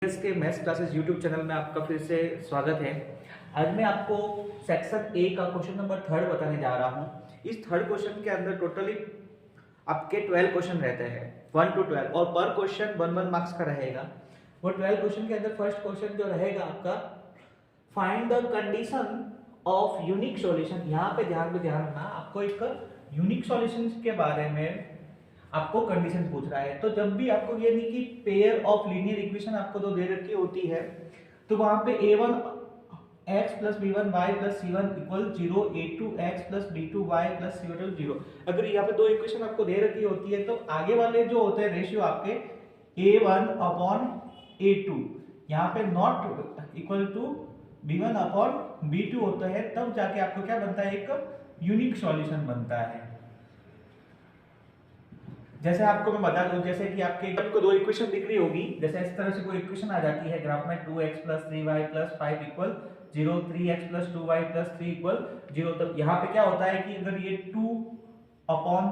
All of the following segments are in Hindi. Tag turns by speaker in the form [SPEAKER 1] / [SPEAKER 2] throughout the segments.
[SPEAKER 1] के मैथ्स क्लासेस यूट्यूब चैनल में आपका फिर से स्वागत है। आज मैं आपको सेक्शन ए का क्वेश्चन नंबर 3 बताने जा रहा हूँ। इस थर्ड क्वेश्चन के अंदर टोटली आपके 12 क्वेश्चन रहते हैं 1 to 12 और पर क्वेश्चन 1 मार्क्स का रहेगा। वो 12 क्वेश्चन के अंदर फर्स्ट क्वेश्चन जो रहेगा आपका find the condition of unique solution. यहाँ पे ध्यान रखना, आपको एक यूनिक सॉल्यूशन के बारे में आपको कंडीशन पूछ रहा है। तो जब भी आपको ये नहीं कि पेयर ऑफ लीनियर इक्वेशन आपको दो दे रखी होती है तो वहां पे a1 x plus b1 y plus c1 equal 0, a2 x plus b2 y plus c2 0। अगर यहाँ पे दो इक्वेशन आपको दे रखी होती है तो आगे वाले जो होते हैं रेशियो आपके a1 अपॉन a2 यहाँ पे not equal to b1 upon b2 होता है, तब जाके आपको क्या बनता है, एक यूनिक सॉल्यूशन बनता है। जैसे आपको मैं बता दूं, जैसे कि आपको दो इक्वेशन दिख रही होगी, जैसे इस तरह से कोई इक्वेशन आ जाती है ग्राफ में 2x + 3y + 5 equal 0, 3x + 2y + 3 equal 0। तो यहाँ पे क्या होता है कि अगर ये 2/3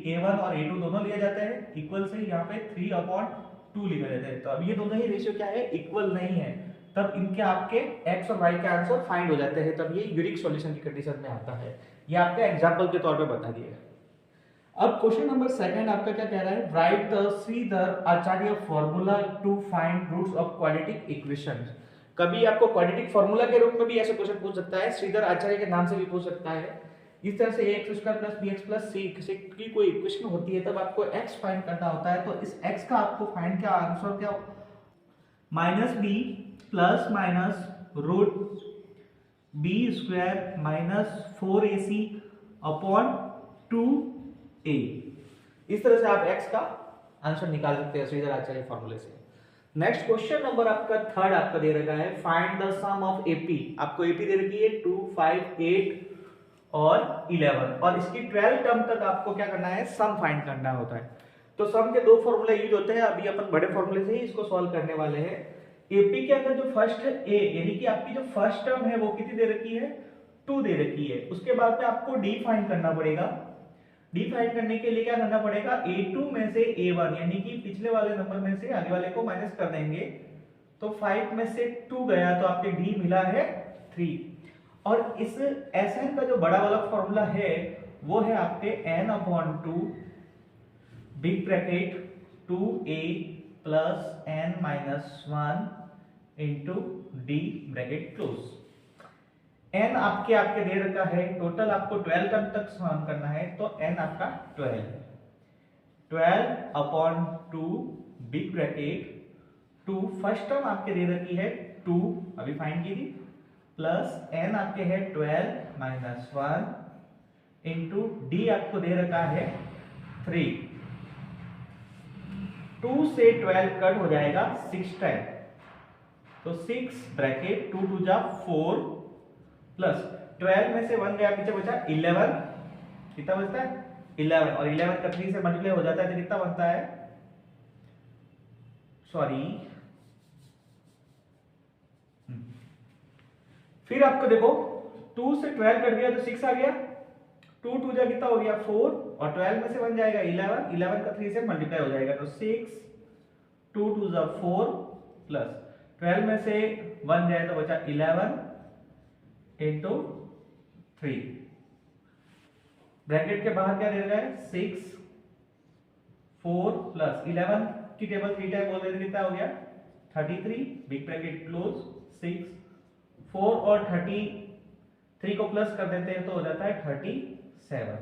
[SPEAKER 1] a1 और a2 दोनों लिए जाते हैं इक्वल से यहाँ पे 3/2 लिखा जाता है। तो अब ये दोनों ही रेशियो क्या है, इक्वल नहीं है, तब इनके आपके x और y के आंसर फाइंड हो जाते हैं, तब ये यूनिक सॉल्यूशन की कंडीशन में आता है। ये आपका एग्जांपल के तौर पे बता दिया। अब क्वेश्चन नंबर 2 आपका क्या कह रहा है, write the Shridhar Acharya formula to find roots of quadratic equations. कभी आपको क्वाड्रेटिक फॉर्मूला के रूप में भी ऐसे क्वेश्चन पूछ सकता है, श्रीधर आचार्य के नाम से भी पूछ सकता है। इस तरह से ax² + bx + c की कोई इक्वेशन होती है, तब आपको x फाइंड करना होता है। तो इस x का आपको फाइंड क्या आंसर क्या, -b ± √b² - 4ac upon 2a। इस तरह से आप x का आंसर निकाल सकते हैं श्रीधर आचार्य फॉर्मूले से। नेक्स्ट क्वेश्चन नंबर आपका 3 आपका दे रखा है, find the sum of AP. आपको एपी दे रखी है 2, 5, 8 और 11 और इसकी 12 टर्म तक आपको क्या करना है, सम फाइंड करना होता है। तो सम के दो फॉर्मूले यूज होते हैं, अभी अपन बड़े फॉर्मूले से ही इसको सॉल्व करने वाले हैं। एपी के अंदर जो फर्स्ट है a, यानी कि आपकी जो फर्स्ट टर्म है वो कितनी दे रखी है, 2 दे रखी है। उसके बाद में आपको डी फाइंड करना पड़ेगा। डी फाइंड करने के लिए क्या करना पड़ेगा, a2 में से a1 यानी कि पिछले वाले नंबर में से आगे वाले को माइनस कर देंगे, तो 5 में से 2 गया तो आपके डी मिला है 3। और इस Sn का जो बड़ा वाला फॉर्मूला है वो है आपके n/2 big bracket 2a + n-1 into d bracket close. n आपके दे रखा है, टोटल आपको 12 टर्म तक सॉल्व करना है, तो n आपका 12 है। 12/2 बिग ब्रैकेट 2 फर्स्ट टर्म आपके दे रखी है 2 अभी फाइंड की थी, प्लस n आपके है 12 - 1 इनटू d आपको दे रखा है 3। 2 से 12 कट हो जाएगा 6 टाइम, तो 6 ब्रैकेट 2 2 जा 4 प्लस 12 में से 1 गया, पीछे बचा 11। कितना बचता है, 11, और 11 का 3 से मल्टीप्लाई हो जाता है तो कितना बनता है, सॉरी फिर आपको देखो 2 से 12 कट गया तो 6 आ गया, 2 2 जा कितना हो गया 4, और 12 में से 1 जाएगा 11, 11 का 3 से मल्टीप्लाई हो जाएगा तो 6, 2 2 जा 4 प्लस 12 में से 1 जाए तो बचा 11 इनटू 3। ब्रैकेट के बाहर क्या दे रहा है, 6 4 प्लस 11 की टेबल 3 टाइम बोल देते कितना हो गया 33 बिग ब्रैकेट क्लोज 6 4 और 33 को प्लस कर देते हैं तो हो जाता है 37।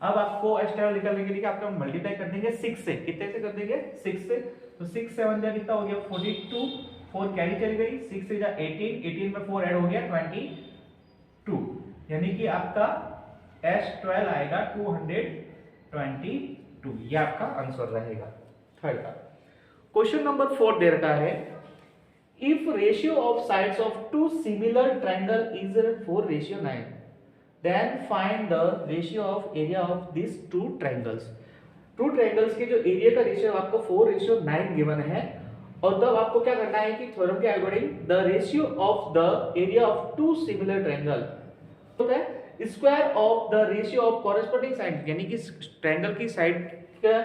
[SPEAKER 1] अब आपको एक्स्ट्रा निकालने के लिए आपको मल्टीप्लाई कर देंगे 6 से, कितने से कर देंगे 6 से, तो 6 7 जा कितना हो गया 42, 4 कैरी चली गई, 6 से जा 18, 18 में 4 ऐड हो गया 22, यानी कि आपका S12 आएगा 222। ये आपका आंसर रहेगा थर्ड का। क्वेश्चन नंबर 4 दे रखा है, if ratio of sides of two similar triangle is 4:9 then find the ratio of area of this two triangles. Two triangles के जो एरिया का रेशियो आपको 4:9 गिवन है, और तब आपको क्या करना है कि थ्योरम के according the ratio of the area of two similar triangle होता है square of the ratio of corresponding side, यानी कि ट्रायंगल की साइड का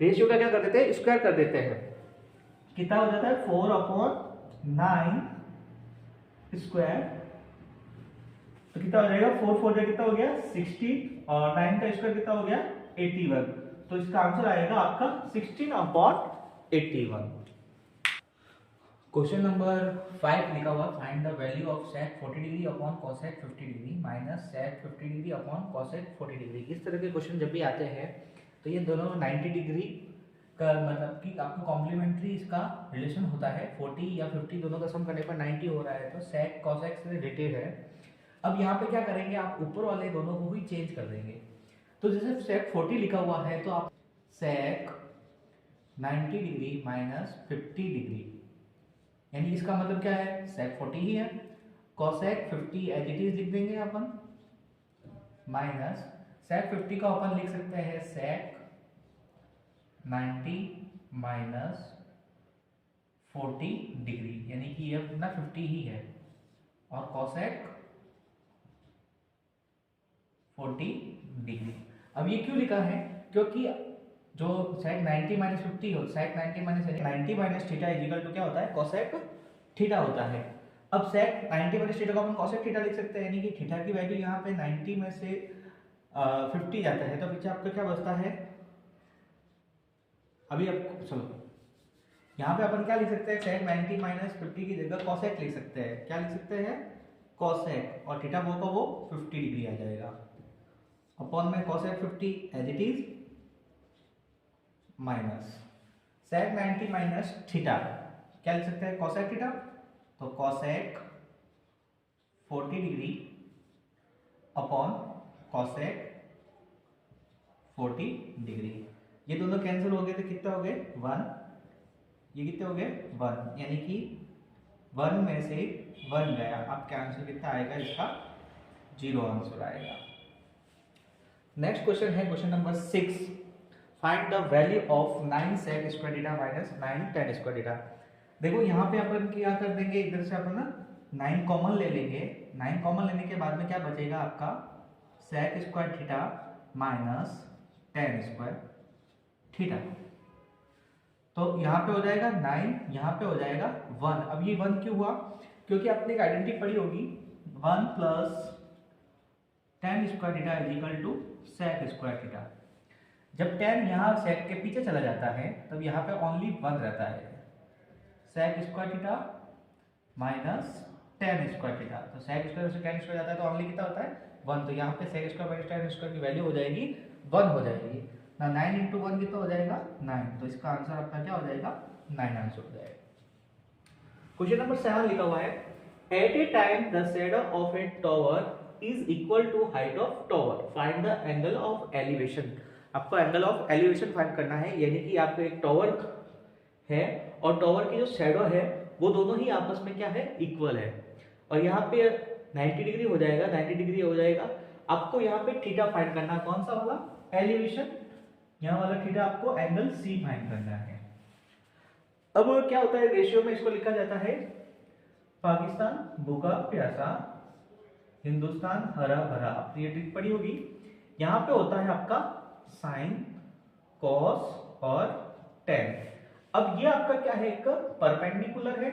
[SPEAKER 1] रेशियो का क्या कर देते हैं, स्क्वायर कर देते हैं। कितना हो जाता है 4/9 स्क्वायर, तो कितना हो जाएगा 4 जा कितना हो गया 60 और 9 का स्क्वायर कितना हो गया 81, तो इसका आंसर आएगा आपका 16/81। क्वेश्चन नंबर 5 लिखा हुआ find the value of sec 40 degree upon cosec 50 degree minus sec 50 degree upon cosec 40 degree. इस तरह के क्वेश्चन जब भी आते हैं तो ये दोनों 90 डिग्री का मतलब कि आपको कॉम्प्लीमेंट्री इसका रिलेशन होता है, 40 या 50 दोनों का सम करने पर 90 हो रहा है, तो sec cosec से रिलेटेड है। अब यहाँ पे क्या करेंगे, आप ऊपर वाले दोनों को भी चेंज कर देंगे। तो जैसे sec 40 लिखा हुआ है तो आप sec 90 डिग्री माइनस 50 डिग्री, यानी इसका मतलब क्या है sec 40 ही है, cosec 50 एज इट इज लिख देंगे अपन, माइनस sec 50 का अपन लिख सकते हैं sec 90 माइनस 40 डिग्री, यानी कि ये अपना 50 ही है, और cosec 40 डिग्री। अब ये क्यों लिखा है, क्योंकि जो sec 90 माइनस 50 हो, sec 90 minus 90 minus theta equal to क्या होता है cosec थीटा होता है। अब sec 90 माइनस थीटा को अपन cosec थीटा लिख सकते हैं, यानी कि थीटा की वैल्यू यहाँ पे 90 में से 50 जाता है, तो पीछे आपको क्या बचता है, अभी आपको चलो यहाँ पे अपन क्या लिख सकते हैं sec 90 माइनस 50 की जगह cosec लिख सकते हैं, क्या लिख सकते हैं cosec, और थीटा वो का वो 50 डिग्री आ जाएगा, अपॉन में cosec 50 as it is minus sec 90 minus theta, क्या लिख सकते हैं cosec थीटा, तो cosec 40 degree upon cosec 40 degree. ये दोनों कैंसिल हो गए तो कितना हो गए 1, ये कितने हो गए 1, यानी कि 1 में से 1 गया, अब क्या आंसर कितना आएगा इसका 0 आंसर आएगा। नेक्स्ट क्वेश्चन है question number 6, find the value of 9 sec square theta minus 9 tan square theta. देखो यहाँ पे अपन क्या कर देंगे, इधर से अपन ना 9 कॉमन ले लेंगे, 9 कॉमन लेने के बाद में क्या बचेगा आपका sec square theta minus tan square theta, तो यहाँ पे हो जाएगा 9, यहाँ पे हो जाएगा 1। अब ये 1 क्यों हुआ, क्योंकि आपने एक आइडेंटिटी पढ़ी होगी 1 plus tan square theta is equal to sec square theta. जब tan यहाँ sec के पीछे चला जाता है तब यहाँ पे ओनली 1 रहता है, sec square theta minus tan square theta, तो sec स्क्वायर से tan स्क्वायर जाता है तो ओनली कितना होता है 1, तो यहाँ पे sec square minus tan square की वैल्यू हो जाएगी 1 हो जाएगी ना, 9 इंटू 1 कितना हो जाएगा 9, तो इसका आंसर आपका क्या हो जाएगा 9 आंसर हो जाएगा। क्वेश्चन नंबर 7 लिखा हुआ है at a time the shadow of a tower is equal to height of tower, find the angle of elevation. आपको एंगल ऑफ एलिवेशन फाइंड करना है, यानी कि आपको एक टॉवर है और टॉवर की जो शैडो है वो दोनों ही आपस में क्या है इक्वल है, और यहाँ पे 90 डिग्री हो जाएगा, 90 डिग्री हो जाएगा। आपको यहाँ पे थीटा फाइंड करना है, कौन सा वाला एलिवेशन, यहाँ वाला थीटा आपको एंगल सी फाइंड करना है। अब क्या होता है रेशियो में इसको लिखा जाता है पाकिस्तान भूखा प्यासा, हिंदुस्तान हरा भरा, आपने ये ट्रिक पढ़ी होगी। यहाँ पे होता है आपका साइन कॉस और टेन। अब ये आपका क्या है एक परपेंडिकुलर है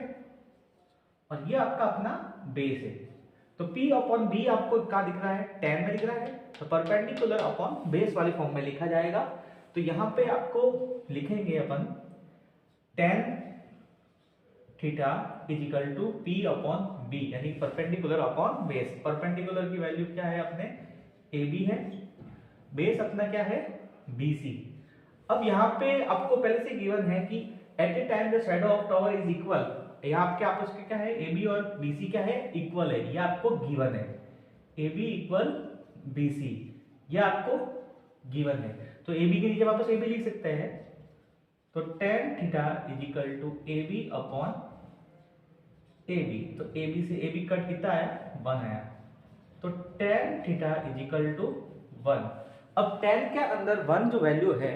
[SPEAKER 1] और ये आपका अपना बेस है, तो P अपॉन बी आपको क्या दिख रहा है टेन में दिख रहा है, तो परपेंडिकुलर अपॉन बेस वाली फॉर्म में लिखा जाएगा। तो यहाँ पे आपको लिखेंगे अपन tan theta is equal to P upon B, यानी परपेंडिकुलर अपॉन बेस। परपेंडिकुलर की वैल्यू क्या है अपने AB है, बेस अपना क्या है BC। अब यहाँ पे आपको पहले से गिवन है कि at a time the shadow of tower is equal, यहाँ आपके आपस में क्या है AB और BC क्या है इक्वल है, ये आपको गिवन है AB इक्वल BC, ये आपको गिवन है। तो AB के नीचे वापस AB लिख सकते हैं, तो tan theta is equal to AB upon AB, तो AB से AB कट कितना आया 1 आया, तो tan theta is equal to 1। अब tan के अंदर 1 जो वैल्यू है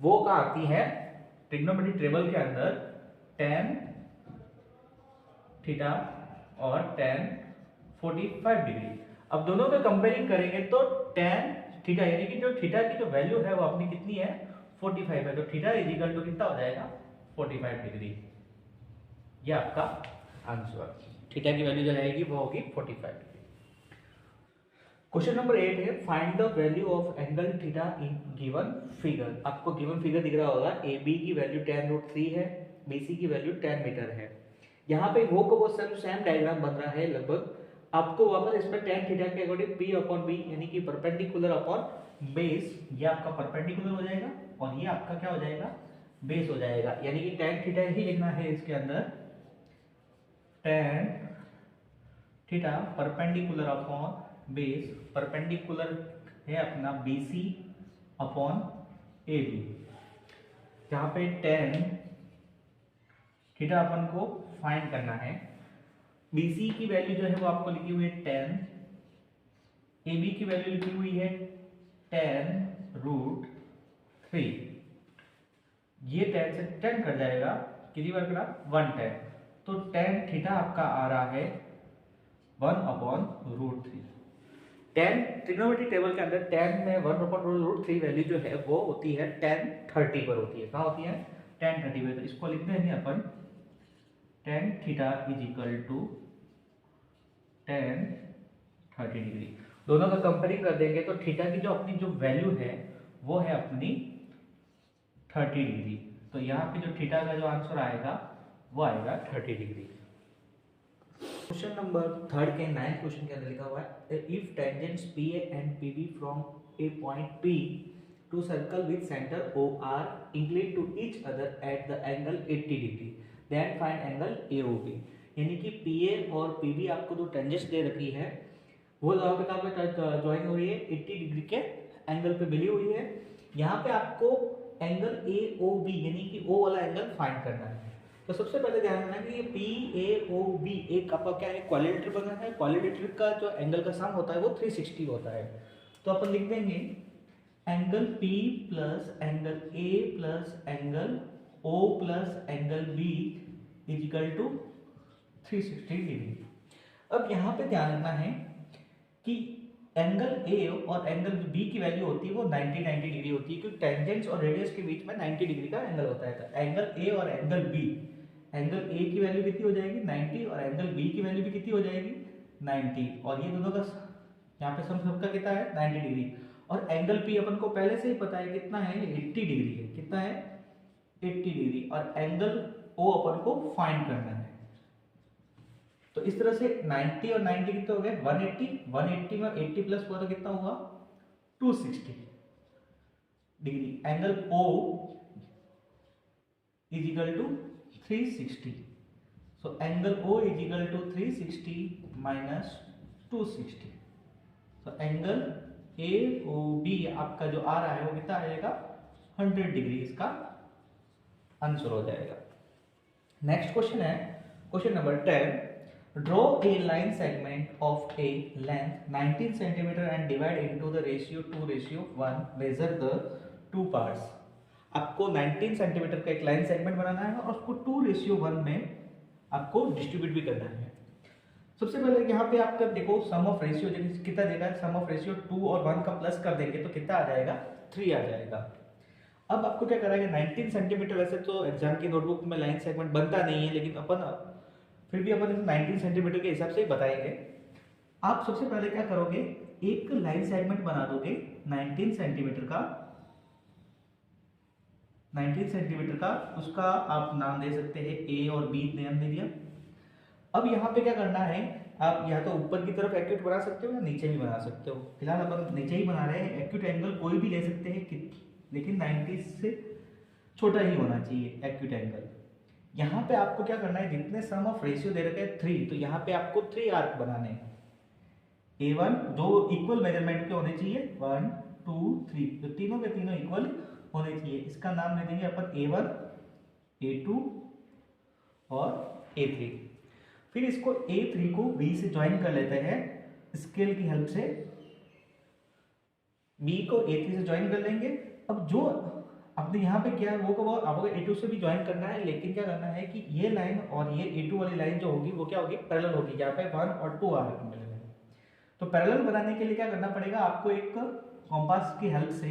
[SPEAKER 1] वो क्या आती है ट्रिग्नोमेट्रिक टेबल के अंदर tan थीटा और tan 45 डिग्री। अब दोनों का कंपेयरिंग करेंगे तो tan थीटा यानी कि जो थीटा की जो वैल्यू है वो अपनी कितनी है 45 है, तो थीटा इज इक्वल टू कितना हो जाएगा 45 डिग्री। ये आपका आंसर। थीटा की वैल्यू जो आएगी वो होगी 45 डिग्री। क्वेश्चन नंबर 8 है find the value of angle theta in given figure. आपको गिवन फिगर दिख रहा होगा, ए बी की वैल्यू tan√3 है, बी सी की वैल्यू 10 मीटर है। यहाँ पे वो को वो सेम डायग्राम बन रहा है लगभग। आपको वापस इसमें tan थीटा के अकॉर्डिंग p अपॉन b यानी कि परपेंडिकुलर अपॉन बेस, ये आपका परपेंडिकुलर हो जाएगा और ये आपका क्या हो जाएगा, बेस हो जाएगा। यानी कि tan थीटा ही लिखना है इसके अंदर, tan theta perpendicular upon base, perpendicular है अपना BC अपॉन AB। यहाँ पे tan थीटा अपन को फाइंड करना है। BC की वैल्यू जो है वो आपको लिखी हुई है 10, AB की वैल्यू लिखी हुई है tan√3। ये 10 से 10 कट जाएगा, कितनी बार करा, 110। तो tan थीटा आपका आ रहा है 1/√3। tan ट्रिग्नोमेट्री टेबल के अंदर tan में 1/√3 वैल्यू जो है वो होती है tan30 पर होती है। कहाँ होती है, tan30 पर। तो इसको लिख देंगे अपन tan theta is equal to tan30 degree. दोनों का कंपेयरिंग कर देंगे तो थीटा की जो अपनी जो वैल्यू है वो है अपनी 30 डिग्री। तो यहाँ पे जो थीटा का जो आंसर आएगा वो आएगा 30 डिग्री। क्वेश्चन नंबर 3 के 9th क्वेश्चन के अंदर लिखा हुआ है if tangents PA and PB from a point P to circle with centre O are inclined to each other at the angle 80 degree then find angle AOB। यानी कि PA और PB आपको जो टेंजेंट्स दे रखी है वो जहाँ पे कहाँ पे ज्वाइन हो रही है, 80 डिग्री के एंगल पे मिली हुई है। यहाँ पे आपको एंगल AOB यानी कि O वाला एंगल फाइंड करना है। तो सबसे पहले ध्यान रखना है कि ये PAOB एक आपका क्या है, क्वाड्रिलेटरल बना है। क्वाड्रिलेटरल का जो एंगल का सम होता है वो 360 होता है। तो अपन लिख देंगे angle P plus angle A plus angle O plus angle B is equal to 360 degree. अब यहाँ पे ध्यान रखना है कि एंगल A और एंगल B की वैल्यू होती है वो 90 डिग्री होती है, क्योंकि टेंजेंट्स और रेडियस के बीच में 90 डिग्री का एंगल होता है। तो एंगल A और एंगल B, एंगल A की वैल्यू कितनी हो जाएगी 90 और एंगल B की वैल्यू भी कितनी हो जाएगी 90, और ये दोनों का यहाँ पे सम सबका कितना है 90 डिग्री। और एंगल P अपन को पहले से ही पता है कितना है, 80 डिग्री है। कितना है 80 डिग्री। और एंगल O अपन को फाइंड करना है। तो इस तरह से 90 और 90 कितना हो गया 180, 180 में 80 प्लस हुआ तो कितना हुआ 260 degree. Angle O is equal to 360। So angle O is equal to 360 minus 260। तो एंगल AOB आपका जो आ रहा है वो कितना आएगा 100 डिग्री, इसका आंसर हो जाएगा। नेक्स्ट क्वेश्चन है question number 10। Draw a line segment of a length 19 cm and divide into the ratio 2:1. Measure the two parts. आपको 19 सेंटीमीटर का एक लाइन सेगमेंट बनाना है और उसको 2:1 में आपको डिस्ट्रीब्यूट भी करना है। सबसे पहले यहाँ पे आपका देखो सम ऑफ रेशियो कितना देगा, सम ऑफ रेशियो 2 और 1 का प्लस कर देंगे तो कितना आ जाएगा 3 आ जाएगा। अब आपको क्या कराएगा 19 सेंटीमीटर, वैसे तो एग्जाम की नोटबुक में लाइन सेगमेंट बनता नहीं है, लेकिन अपन फिर भी अपन 19 सेंटीमीटर के हिसाब से ही बताएंगे। आप सबसे पहले क्या करोगे, एक लाइन सेगमेंट बना दोगे 19 सेंटीमीटर का, 19 सेंटीमीटर का, उसका आप नाम दे सकते हैं A और B नाम दे दिया। अब यहाँ पे क्या करना है, आप या तो ऊपर की तरफ एक्यूट बना सकते हो या नीचे भी बना सकते हो। फिलहाल अपन नीचे ही बना रहे हैं। एक्यूट एंगल कोई भी ले सकते हैं, लेकिन 90 से छोटा ही होना चाहिए एक्यूट एंगल। यहाँ पे आपको क्या करना है, जितने सम ऑफ रेशियो दे रखे हैं 3, तो यहाँ पे आपको 3 आर्क बनाने हैं। A1 जो इक्वल मेजरमेंट के होने चाहिए, 1 2 3, तो तीनों के तीनों इक्वल होने चाहिए। इसका नाम दे देंगे अपन A1 A2 और A3। फिर इसको A3 को B से ज्वाइन कर लेते हैं स्केल की हेल्प से। B को A3 से ज्वाइन कर लेंगे। अब जो आपने यहाँ पे किया है वो को आपको A2 से भी ज्वाइन करना है, लेकिन क्या करना है कि ये लाइन और ये A2 वाली लाइन जो होगी वो क्या होगी, पैरेलल होगी। यहाँ पे 1 और 2 आ रहे हैं। तो पैरेलल बनाने के लिए क्या करना पड़ेगा, आपको एक कॉम्पास की हेल्प से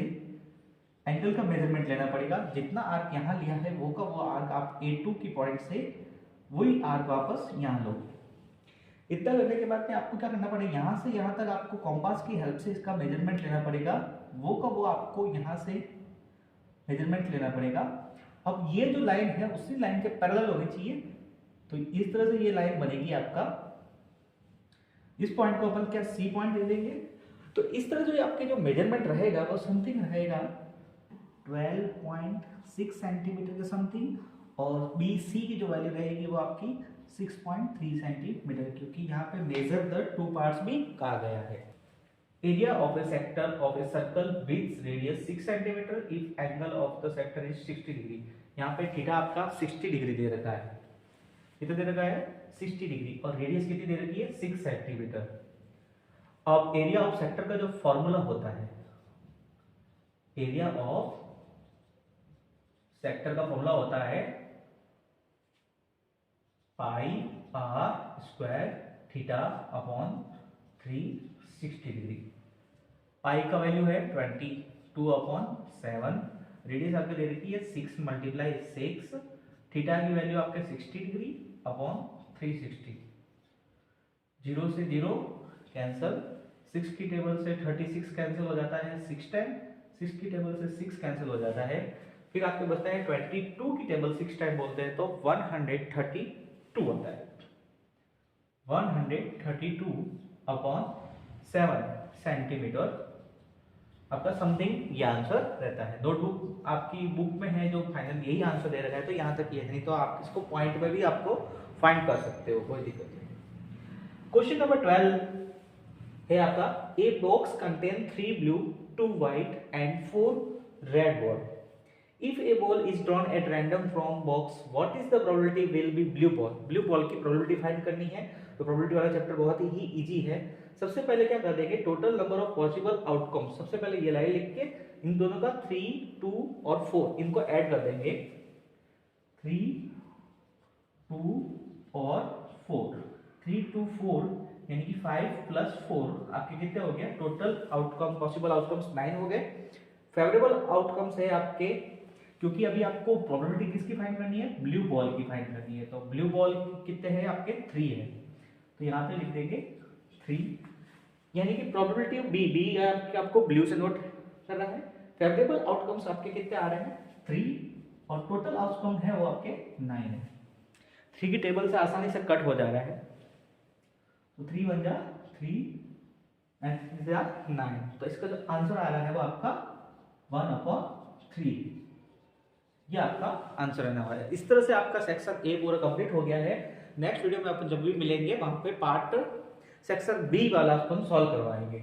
[SPEAKER 1] एंगल का मेजरमेंट लेना पड़ेगा। जितना आर्क यहाँ लिया है वो का वो आर्क आप A2 की पॉइंट से वही आर्क वापस यहाँ लो। इतना करने के बाद में आपको क्या करना पड़ेगा, यहाँ से यहाँ तक आपको कॉम्पास की हेल्प से इसका मेजरमेंट लेना पड़ेगा। वो का वो आपको यहाँ से मेजरमेंट लेना पड़ेगा। अब ये जो लाइन है उसी लाइन के पैरेलल होनी चाहिए, तो इस तरह से ये लाइन बनेगी आपका। इस पॉइंट को अपन क्या सी पॉइंट दे देंगे। तो इस तरह जो आपके जो मेजरमेंट रहेगा वो समथिंग रहेगा 12.6 सेंटीमीटर के समथिंग, और बी सी की जो वैल्यू रहेगी वो आपकी 6.3 सेंटीमीटर, क्योंकि यहाँ पे मेजर द टू पार्ट्स भी कहा गया है। Area of A sector of a circle with radius 6 centimetre if angle of the sector is 60 degree. यहाँ पे थीटा आपका 60 डिग्री दे रखा है, कितना दे रखा है 60 डिग्री, और रेडियस कितनी दे रखी है 6 सेंटीमीटर। अब एरिया ऑफ सेक्टर का जो फॉर्मूला होता है, एरिया ऑफ सेक्टर का फॉर्मूला होता है pi r square theta upon 360 degree. Pi का वैल्यू है 22 अपॉन 7, रेडियस आपके दे रखी है 6 मल्टीप्लाई 6, थीटा की वैल्यू आपके 60 डिग्री अपॉन 360। 0 से 0 कैंसल, 6 की टेबल से 36 कैंसिल हो जाता है 6 टाइम, 6 की टेबल से 6 कैंसिल हो जाता है, फिर आपके बचता है 22 की टेबल 6 टाइम बोलते हैं तो 132 होता है। 132 अपॉन 7 सेंटीमीटर आपका समथिंग ये आंसर रहता है। नोटबुक आपकी बुक में है जो फाइनल यही आंसर दे रखा है, तो यहाँ तक ये है, नहीं तो आप इसको पॉइंट में भी आपको फाइंड कर सकते हो, कोई दिक्कत नहीं। क्वेश्चन नंबर 12 है आपका, a box contain 3 blue 2 white and 4 red ball. If a ball is drawn at random from box, what is the probability will be blue ball? Blue ball की probability फाइंड करनी है, तो probability वाला चैप्टर बहुत ही इजी है। सबसे पहले क्या कर देंगे, total number of possible outcomes, सबसे पहले ये लाइन लिख के इन दोनों का 3, 2 और 4 इनको ऐड कर देंगे। 3, 2 और 4, 3, 2, 4 यानी कि 5 + 4 आपके कितने हो गए, टोटल आउटकम पॉसिबल आउटकम्स 9 हो गए। फेवरेबल आउटकम्स है आपके, क्योंकि अभी आपको प्रोबेबिलिटी किसकी फाइंड करनी है, ब्लू बॉल की फाइंड करनी है, तो ब्लू बॉल कितने हैं आपके 3 है, तो यहाँ पे लिख देंगे 3, यानी कि प्रोबेबिलिटी ऑफ बी आपको ब्लू से नोट कर रहा है। फेवरेबल आउटकम्स आपके कितने आ रहे हैं 3, और टोटल आउटकम है वो आपके 9 है। 3 की टेबल से आसानी से कट हो जा रहा है, तो 3 बन जा 3 एंड 9, तो इसका जो आंसर आ रहा है वो आपका 1/3, ये आपका आंसर रहने वाला है। इस तरह से आपका सेक्शन ए पूरा कंप्लीट हो गया है। नेक्स्ट वीडियो में अपन जब भी मिलेंगे वहां पे पार्ट सेक्शन बी वाला अपन सॉल्व करवाएंगे।